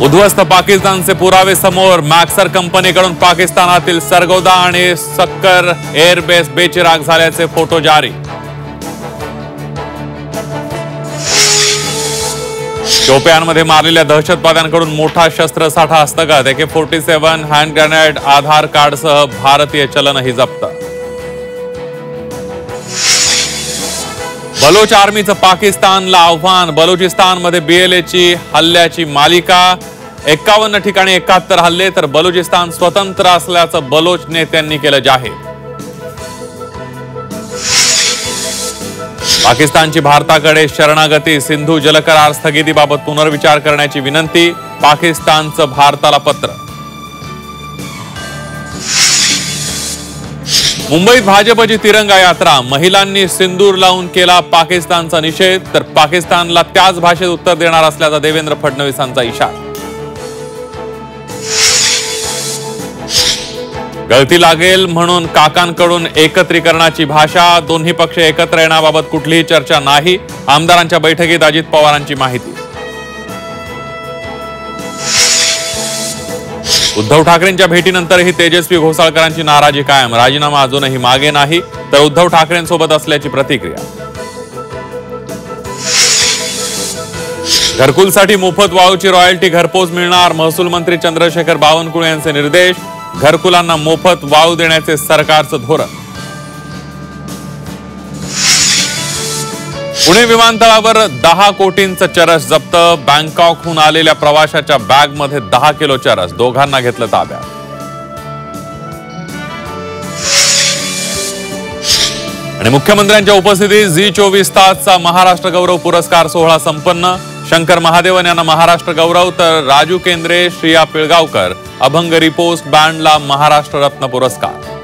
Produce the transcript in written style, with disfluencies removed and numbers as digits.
उद्ध्वस्त पाकिस्तानचे पुरावे समोर। मॅक्सर कंपनीकडून पाकिस्तानातील सरगोदा आणि सक्कर एअरबेस बेचिराग झाल्याचे फोटो जारी। शोपियानमध्ये मारलेल्या दहशतवाद्यांकडून मोठा शस्त्रसाठा हस्तगत। AK-47 हँड ग्रेनेड, आधार कार्डसह भारतीय चलनही जप्त। बलोच आर्मीचं पाकिस्तानला आव्हान। बलुचिस्तानमध्ये BLAची हल्ल्याची मालिका। 51 ठिकाणी 71 हल्ले, तर बलुचिस्तान स्वतंत्र असल्याचं बलोच नेत्यांनी केलं जाहीर। पाकिस्तानची भारताकडे शरणागती। सिंधू जलकरार स्थगितीबाबत पुनर्विचार करण्याची विनंती। पाकिस्तानचं भारताला पत्र। मुंबईत भाजपची तिरंगा यात्रा। महिलांनी सिंदूर लावून केला पाकिस्तानचा निषेध, तर पाकिस्तानला त्याच भाषेत उत्तर देणार असल्याचा देवेंद्र फडणवीसांचा इशारा। गळती लागेल म्हणून काकांकडून एकत्रीकरणाची भाषा। दोन्ही पक्ष एकत्र येण्याबाबत कुठलीही चर्चा नाही। आमदारांच्या बैठकीत अजित पवारांची माहिती। उद्धव ठाकरेंच्या भेटीनंतरही तेजस्वी घोसाळकरांची नाराजी कायम। राजीनामा अजूनही मागे नाही, तर उद्धव ठाकरेंसोबत असल्याची प्रतिक्रिया। घरकुलसाठी मोफत वाळूची रॉयल्टी घरपोच मिळणार। महसूल मंत्री चंद्रशेखर बावनकुळे यांचे निर्देश। घरकुलांना मोफत वाळू देण्याचे सरकारचं धोरण। पुणे विमानतळावर 10 कोटींचं चरस जप्त। बँकॉकहून आलेल्या प्रवाशाच्या बॅगमध्ये 10 किलो चरस। दोघांना घेतलं ताब्यात। आणि मुख्यमंत्र्यांच्या उपस्थितीत झी24 तासचा महाराष्ट्र गौरव पुरस्कार सोहळा संपन्न। शंकर महादेवन यांना महाराष्ट्र गौरव, तर राजू केंद्रे, श्रिया पिळगावकर, अभंग रिपोस्ट बँडला महाराष्ट्र रत्न पुरस्कार।